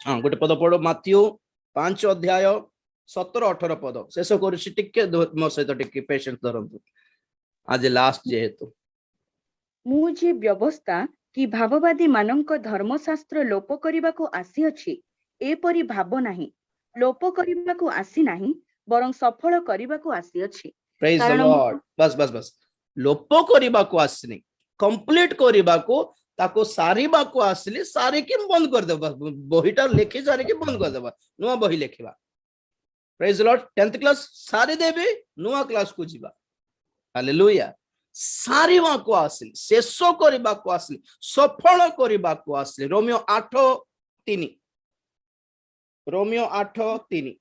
हाँ गोटे पद पढ़ो माथ्यू 5 अध्याय 17-18 पद शेष करुछि टिके मो सहित टिके पेशेंट धरंतु आज लास्ट जेहेतु मु जे व्यवस्था कि भाववादी मानक धर्मशास्त्र लोप करने आसी अछि एपरि भाव नाही लोप करने आसी नाही बरं सफल करने आसी अछि प्रेज द कारण लॉर्ड बस बस बस लोप करने को आसनी कंप्लीट करने को ताको सारिबा को आसली सारे के बंद कर देबा बहीटा लिखि सारे के बंद कर देबा नुआ बही लिखिबा praise the lord 10th class सारे देबे नुआ क्लास को जीवा हालेलुया सारिबा को आसली शेष करबा को आसली सफल करबा को आसली रोमियो 8:3 रोमियो 8:3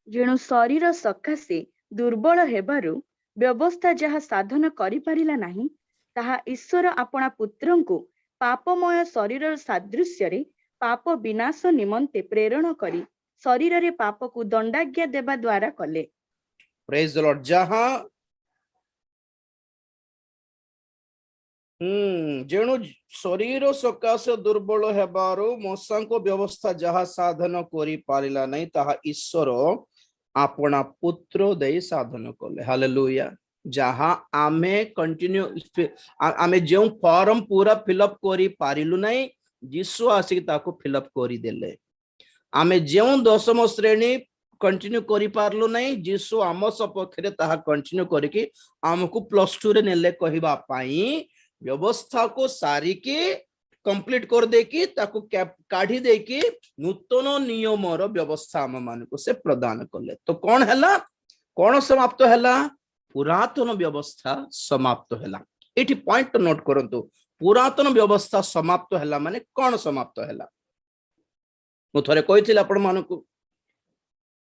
जेणु शरीर सकाशे दुर्बल हेबारु व्यवस्था जहा साधन करि परिला नाही ताहा ईश्वर आपणा पुत्रंको पापमय शरीर सादृश्य रे पाप विनाश निमंते प्रेरण करी शरीर रे पाप को दंडाज्ञा देबा द्वारा कले प्रेज द लॉर्ड जहा जेणु शरीर सकाशे दुर्बल हेबारु मसांको व्यवस्था जहा साधन करि पारिला नहीं ताहा ईश्वर आपणा पुत्र दे साधन कले हालेलुया जहा आमे कंटिन्यू आमे जो फॉर्म पूरा फिलअप करी पारिलु नहीं यीशु आसी ताको फिलअप करी देले आमे जो 10म श्रेणी कंटिन्यू करी पारलु नहीं यीशु आम सपक्षरे ताहा कंटिन्यू करके हमको +2 रे नेले कहिबा पाई व्यवस्था को सारी के कंप्लीट कर देकी ताको काढ़ी देकी नूतन नियम रो व्यवस्था हम मान को से प्रदान कले तो कौन हैला कौन समाप्त हैला पुरातन व्यवस्था समाप्त हैला एठी पॉइंट नोट करंतु पुरातन व्यवस्था समाप्त हैला माने कौन समाप्त हैला मु थरे कहिथिल आपण मानको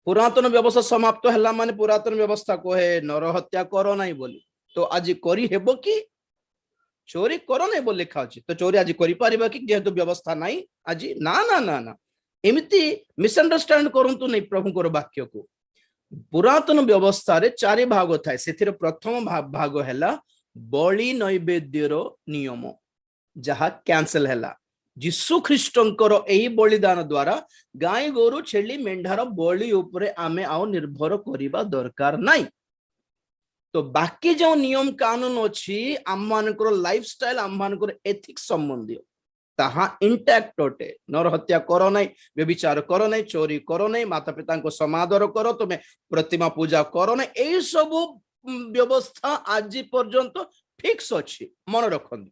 पुरातन व्यवस्था समाप्त हैला माने पुरातन व्यवस्था कोहे नरहत्या करो नहीं बोली तो आज करी हेबो की चोरी करो नहीं बोल लिखा अछि तो चोरी आज करि परिबा कि जेहेतु व्यवस्था नहीं आज ना ना ना ना एमिति मिसअंडरस्टैंड करंतु नहीं प्रभु को वाक्य को पुरातन व्यवस्था रे 4 भाग थाए सेथिर प्रथम भाग हैला बलि नैवेद्यर नियम जहा कैंसल हैला यीशु ख्रीष्टंकर एही बलिदान द्वारा गाय गोरु छेली मेंढार बलि उपरे आमे आउ निर्भर करिबा दरकार नाही तो बाकी जो नियम कानून अच्छी आम मानकर लाइफस्टाइल आम मानकर एथिक्स संबंधी ताहा इंटैक्ट अटे नरहत्या करो नहीं व्यभिचार करो नहीं चोरी करो नहीं माता पिता को समादर करो तुम्हें प्रतिमा पूजा करो नहीं यही सब व्यवस्था आज पर्यंत फिक्स अच्छी मन रखती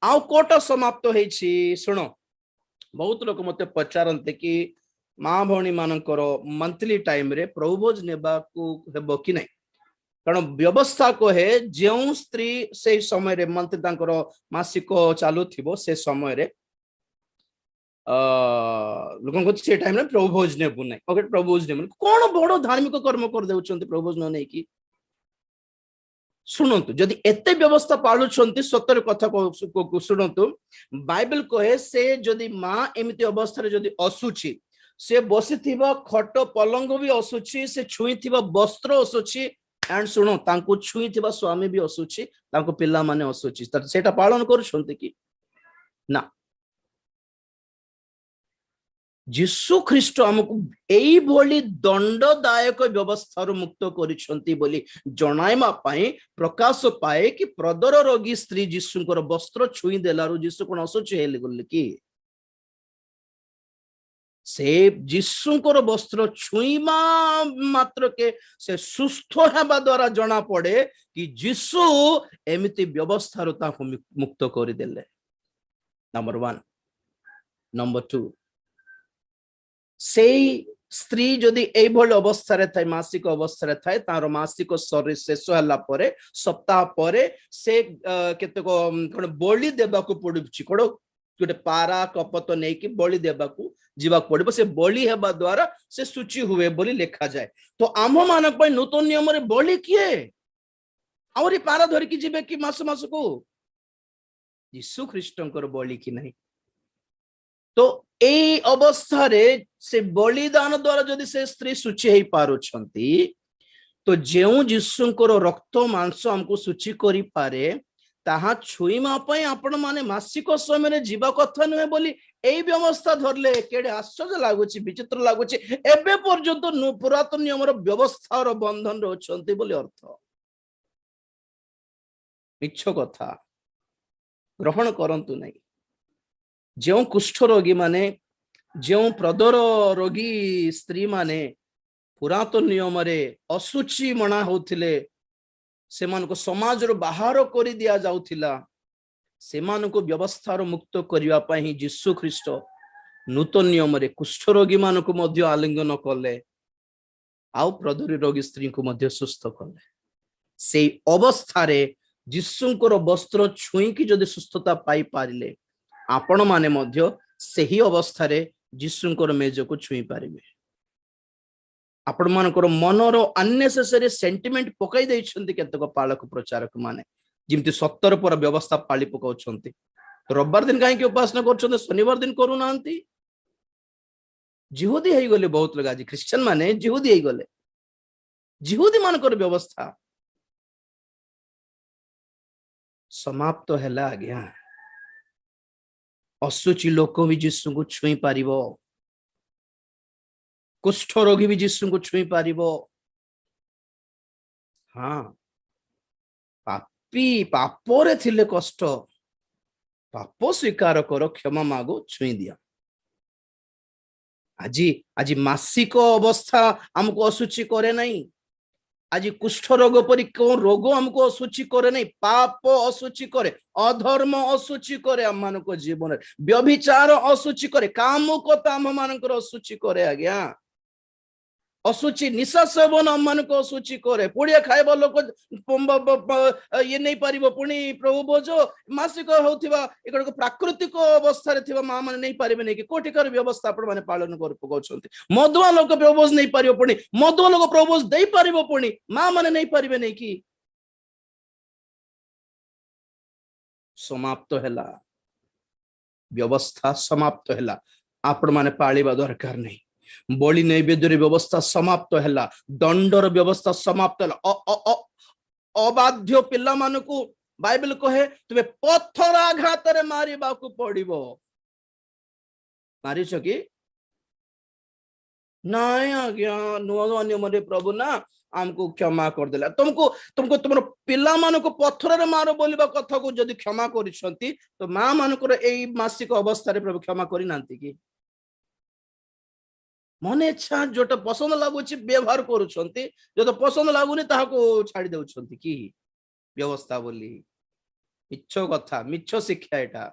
आउ कोटा समाप्त होईछि सुनो बहुत लोग मते पचारंते कि माँ भौणी मानकर मंथली टाइम रे प्रभुभोज नेबा को हेबो कि नहीं कारण व्यवस्था को है जो स्त्री से समय रे मंत्री तांकर मासिक चालू थिबो से समय रे लोगन को से टाइम रे प्रभुभोज नेबु नै ओके प्रभुभोज नेबु कोन बड़ धार्मिक कर्म कर देउछंती प्रभुभोज न नै कि सुनंतु जदि एते व्यवस्था पालुछंती सतर कथा को सुनंतु बाइबल कहे से जदि मां एमिति अवस्था रे जदि असुची से बसिथिबा खट पलंग भी असुची से छुईथिबा वस्त्र असुची एंड सुनो तांको छुईथिबा स्वामी भी असुची तांको पिल्ला माने असुची सेटा पालन करूछंती कि ना यीशु ख्रीष्ट हमको एई बोली दंडदायक व्यवस्था मुक्त करिछंती बोली जणाइमा पाई प्रकाश पाए कि प्रदर रोगी स्त्री यीशुंकर वस्त्र छुई देलारु यीशु कोन असुची हेले गले कि से यीशुंकर वस्त्र छुईमा मात्र के से सुस्थ हेबा द्वारा जना पड़े कि यीशु एमिति व्यवस्था ताको मुक्त कर देले नंबर 1 नंबर 2 से स्त्री जदि एई भल अवस्था रे थाए मासिक अवस्था रे थाए तार मासिक शरीर शेष हला परे सप्ताह परे से केते को कोन बलि देबा को पडुछि कोडो गोटे पारा कपत नहीं कि बलि देबा को जीवा पड़ो से बलि हेबा द्वारा से सूची हुए बोली लिखा जाए तो आम मानक पर नूतन नियम रे बलि किए आउरी पारा धर की जीवे कि मास मास को यीशु ख्रीष्टंकर बलि की नहीं तो ए अवस्था रे से बलिदान द्वारा जदि से स्त्री सूची हे पारुछंती तो जेउ यीशुंकर रक्त मांस हमको सूची करि पारे ताहा छुईमा पई आपण माने मासिक समय रे जीवा कथा नुहे बोली এই ব্যবস্থা ধরলে কেড়ে আশ্চর্য লাগুଛି বিচিত্র লাগুଛି ଏବେ পর্যন্ত পুরাতন নিয়মର ବ୍ୟବସ୍ଥାର ବନ୍ଧନରେ ଅଛନ୍ତି ବୋଲି ଅର୍ଥ। ମିଛ କଥା ଗ୍ରହଣ କରନ୍ତୁ ନାହିଁ। ଯେଉଁ କୁଷ୍ଠ ରୋଗୀ ମାନେ ଯେଉଁ ପ୍ରଦର ରୋଗୀ ସ୍ତ୍ରୀ ମାନେ ପୁରାତନ ନିୟମରେ ଅଶୁଚି ମଣା ହଉଥିଲେ ସେମାନଙ୍କୁ ସମାଜରୁ ବାହାର କରି ଦିଆଯାଉଥିଲା ସେମାନଙ୍କୁ ବ୍ୟବସ୍ଥାର ମୁକ୍ତ କରିବା ପାଇଁ ହିଁ ଯୀଶୁ ଖ୍ରୀଷ୍ଟ ନୂତନ ନିୟମରେ କୁଷ୍ଠ ରୋଗୀ ମାନଙ୍କୁ ମଧ୍ୟ ଆଲିଙ୍ଗନ କଲେ ଆଉ ପ୍ରଦରୀ ରୋଗୀ ସ୍ତ୍ରୀଙ୍କୁ ମଧ୍ୟ ସୁସ୍ଥ କଲେ। ସେଇ ଅବସ୍ଥାରେ ଯୀଶୁଙ୍କର ବସ୍ତ୍ର ଛୁଇଁକି ଯଦି ସୁସ୍ଥତା ପାଇ ପାରିଲେ ଆପଣ ମାନେ ମଧ୍ୟ ସେହି ଅବସ୍ଥାରେ ଯୀଶୁଙ୍କର ମେଜକୁ ଛୁଇଁ ପାରିବେ। ଆପଣ ମାନଙ୍କର ମନର ଅନ୍ନେସେସରି ସେଣ୍ଟିମେଣ୍ଟ ପକାଇ ଦେଇଛନ୍ତି କେତେକ ପାଳକ ପ୍ରଚାରକ ମାନେ ଯେମିତି 70 पर ବ୍ୟବସ୍ଥା ପାଳି ପକାଉଛନ୍ତି। ରବିବାର ଦିନ କାହିଁକି ଉପାସନା କରୁଛନ୍ତି ଶନିବାର ଦିନ କରୁନାହାନ୍ତି? ଜିହୁଦୀ ହେଇଗଲେ ବହୁତ ଲୋକ ଆଜି ଖ୍ରୀଷ୍ଟିଆନ ମାନେ ଜିହୁଦୀ ହେଇଗଲେ। ଜିହୁଦୀ ମାନଙ୍କର ବ୍ୟବସ୍ଥା ସମାପ୍ତ ହେଲା ଆଜ୍ଞା। ଅଶୁଚି ଲୋକ ବି ଯୀଶୁଙ୍କୁ ଛୁଇଁ ପାରିବ, କୁଷ୍ଠ ରୋଗୀ ବି ଯୀଶୁଙ୍କୁ ଛୁଇଁ ପାରିବ। ହଁ ପାପୀ ପାପରେ ଥିଲେ କଷ୍ଟ, ପାପ ସ୍ୱୀକାର କର କ୍ଷମା ମାଗो ଛୁଇଁ ଦିଅ। ଆଜି ମାସିକ ଅବସ୍ଥା ଆମକୁ ଅଶୁଚି करे ନାହିଁ। ଆଜି କୁଷ୍ଠ ରୋଗ ପରି କୋଉ ରୋଗ ଆମକୁ ଅଶୁଚି करे ନାହିଁ। ପାପ ଅଶୁଚି करे, ଅଧର୍ମ ଅଶୁଚି करे ଆମ ମାନଙ୍କ ଜୀବନରେ, ବ୍ୟଭିଚାର ଅଶୁଚି करे, କାମୁକତା ଆମ ମାନଙ୍କର ଅଶୁଚି करे ଆଜ୍ଞା। ଅଶୁଚି ନିଶା ସେବନ ଆମ ମାନଙ୍କୁ ଅଶୁଚି करे। ପୁଡ଼ିଆ ଖାଇବା ଲୋକ ଇଏ ନେଇ ପାରିବ ପୁଣି ପ୍ରଭୁ ବୋଝ ମାସିକ ହଉଥିବା ଏଗୁଡାକ ପ୍ରାକୃତିକ ଅବସ୍ଥାରେ ଥିବା ମା ମାନେ ନେଇ ପାରିବେ ନାହିଁ କି କୋଠିକାର ବ୍ୟବସ୍ଥା ଆପଣ ମାନେ ପାଳନ କରି ପକାଉଛନ୍ତି। ମଦୁଆ ଲୋକ ପ୍ରଭୁ ନେଇ ପାରିବ ପୁଣି ମଦୁଆ ଲୋକ ପ୍ରଭୁ ଦେଇ ପାରିବ ପୁଣି ମା ମାନେ ନେଇ ପାରିବେ ନାହିଁ କି? ସମାପ୍ତ ହେଲା, ବ୍ୟବସ୍ଥା ସମାପ୍ତ ହେଲା। ଆପଣ ମାନେ ପାଳିବା ଦରକାର ନାହିଁ। ବଳି ନୈବେଦ୍ୟର ବ୍ୟବସ୍ଥା ସମାପ୍ତ ହେଲା, ଦଣ୍ଡର ବ୍ୟବସ୍ଥା ସମାପ୍ତ ହେଲା। ଅବାଧ୍ୟ ପିଲାମାନଙ୍କୁ ବାଇବେଲ କହେ ତୁମେ ପଥର ଆଘାତରେ ମାରିବାକୁ ପଡିବ। ମାରିଛ କି? ନାଇଁ ଆଜ୍ଞା, ନୂଆ ନିୟମରେ ପ୍ରଭୁ ନା ଆମକୁ କ୍ଷମା କରିଦେଲା। ତୁମକୁ ତୁମର ପିଲାମାନଙ୍କୁ ପଥରରେ ମାର ବୋଲିବା କଥାକୁ ଯଦି କ୍ଷମା କରିଛନ୍ତି ତ ମା ମାନଙ୍କର ଏଇ ମାସିକ ଅବସ୍ଥାରେ ପ୍ରଭୁ କ୍ଷମା କରିନାହାନ୍ତି କି? ମନେ ଇଚ୍ଛା ଯୋଉଟା ପସନ୍ଦ ଲାଗୁଛି ବ୍ୟବହାର କରୁଛନ୍ତି, ଯୋଉଟା ପସନ୍ଦ ଲାଗୁନି ତାହାକୁ ଛାଡି ଦେଉଛନ୍ତି କି ବ୍ୟବସ୍ଥା ବୋଲି। ମିଛ କଥା, ମିଛ ଶିକ୍ଷା ଏଟା।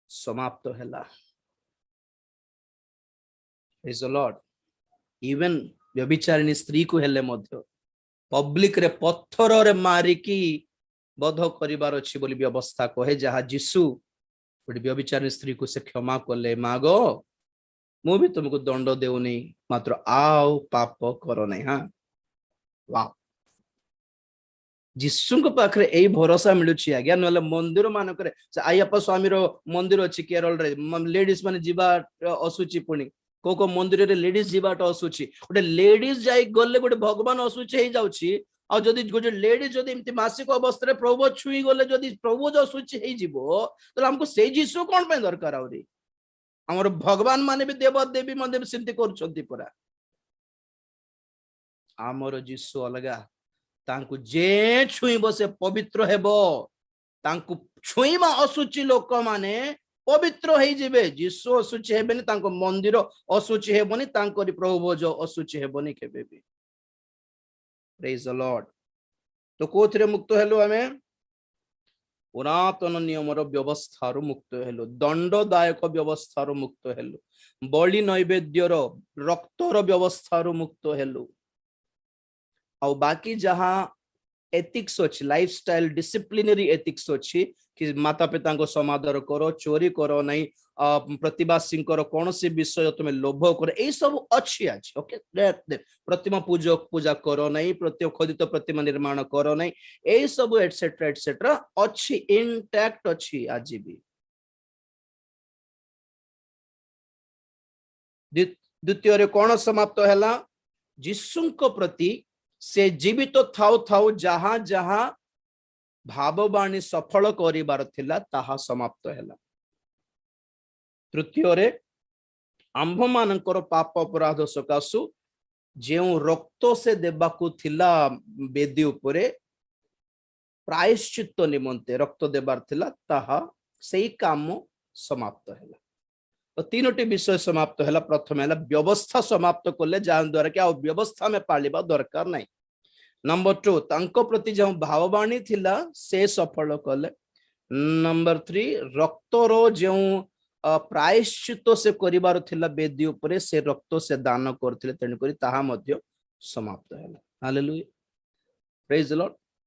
ସମାପ୍ତ ହେଲା। Praise the Lord. ଇଭେନ୍ ବ୍ୟଭିଚାରିଣୀ ସ୍ତ୍ରୀକୁ ହେଲେ ମଧ୍ୟ ପବ୍ଲିକ ରେ ପଥରରେ ମାରିକି ବଧ କରିବାର ଅଛି ବୋଲି ବ୍ୟବସ୍ଥା କହେ, ଯାହା ଯୀଶୁ ଗୋଟେ ବ୍ୟଭିଚାରିଣୀ ସ୍ତ୍ରୀକୁ ସେ କ୍ଷମା କଲେ, ମାଗ ମୁଁ ବି ତୁମକୁ ଦଣ୍ଡ ଦେଉନି, ମାତ୍ର ଆଉ ପାପ କର ନାହିଁ। ହଁ ୱାଓ, ଯୀଶୁଙ୍କ ପାଖରେ ଏଇ ଭରସା ମିଳୁଛି ଆଜ୍ଞା। ନହେଲେ ମନ୍ଦିର ମାନଙ୍କରେ ଆୟପ୍ପ ସ୍ୱାମୀର ମନ୍ଦିର ଅଛି କେରଳରେ, ଲେଡିଜ ମାନେ ଯିବା ଅଶୁଚି, ପୁଣି କୋଉ ମନ୍ଦିରରେ ଲେଡିଜ ଯିବାଟା ଅଶୁଚି। ଗୋଟେ ଲେଡିଜ ଯାଇ ଗଲେ ଗୋଟେ ଭଗବାନ ଅଶୁଚି ହେଇଯାଉଛି, ଆଉ ଯଦି ଗୋଟେ ଲେଡିଜ ଯଦି ଏମିତି ମାସିକ ଅବସ୍ଥାରେ ପ୍ରଭୁ ଛୁଇଁ ଗଲେ ଯଦି ପ୍ରଭୁ ଅଶୁଚି ହେଇଯିବ ତାହେଲେ ଆମକୁ ସେଇ ଯୀଶୁ କଣ ପାଇଁ ଦରକାର? ଆହୁରି ଆମର ଭଗବାନ ମାନେ ବି ଦେବ ଦେବୀ ମାନେ ବି ସେମିତି କରୁଛନ୍ତି ପରା। ଆମର ଯୀଶୁ ଅଲଗା, ତାଙ୍କୁ ଯେ ଛୁଇଁବ ସେ ପବିତ୍ର ହେବ। ତାଙ୍କୁ ଛୁଇଁବା ଅଶୁଚି ଲୋକମାନେ ପବିତ୍ର ହେଇଯିବେ। ଯୀଶୁ ଅଶୁଚି ହେବେନି, ତାଙ୍କ ମନ୍ଦିର ଅଶୁଚି ହେବନି, ତାଙ୍କରି ପ୍ରଭୁ ଭୋଜ ଅଶୁଚି ହେବନି କେବେ ବି। ପ୍ରେଜ୍ ଦ ଲର୍ଡ। ତ କୋଉଥିରେ ମୁକ୍ତ ହେଲୁ ଆମେ? ପୁରାତନ ନିୟମର ବ୍ୟବସ୍ଥାରୁ ମୁକ୍ତ ହେଲୁ, ଦଣ୍ଡଦାୟକ ବ୍ୟବସ୍ଥାରୁ ମୁକ୍ତ ହେଲୁ, ବଳି ନୈବେଦ୍ୟର ରକ୍ତର ବ୍ୟବସ୍ଥାରୁ ମୁକ୍ତ ହେଲୁ। ଆଉ ବାକି ଯାହା ଏଥିକ୍ସ ଅଛି, ଲାଇଫଷ୍ଟାଇଲ ଡିସିପ୍ଲିନରୀ ଏଥିକ୍ସ ଅଛି କି ମାତା ପିତାଙ୍କ ସମାଦର କର, ଚୋରି କର ନାହିଁ, ପ୍ରତିବାସୀଙ୍କର କୌଣସି ବିଷୟ ତୁମେ ଲୋଭ କର, ଏଇ ସବୁ ଅଛି ଆଜି। ଓକେ, ପ୍ରତିମା ପୂଜା କର ନାହିଁ, ଖୋଦିତ ପ୍ରତିମା ନିର୍ମାଣ କର ନାହିଁ, ଏଇ ସବୁ ଏଟସେଟ୍ରା ଏଟସେଟ୍ରା ଅଛି, ଇନଟାକ୍ଟ ଅଛି ଆଜି ବି। ଦ୍ୱିତୀୟରେ କଣ ସମାପ୍ତ ହେଲା? ଯୀଶୁଙ୍କ ପ୍ରତି ସେ ଜୀବିତ ଥାଉ ଥାଉ ଯାହା ଯାହା ଭାବବାଣୀ ସଫଳ କରିବାର ଥିଲା ତାହା ସମାପ୍ତ ହେଲା। तृतीय आंभ मानकर पाप अपराध सकाशु जो रक्त से देबाकू थिला बेदी उपरे प्रायश्चित्त निमंते रक्त देबार थिला ताहा सेई काम समाप्त हैला। तो तीनोटी विषय समाप्त हैला। प्रथम हैला व्यवस्था समाप्त कले जान द्वारा कि आ व्यवस्था में पालिबा दरकार नहीं। नंबर 2 तांको प्रति जो भाववाणी थिला से सफल कले। नंबर 3 रक्तर जो प्रायश्चित्त से करिबार थिला बेदी उपरे से रक्त से दान करथिले तेणु करी ताहा मध्य समाप्त हैला। Hallelujah, praise the Lord.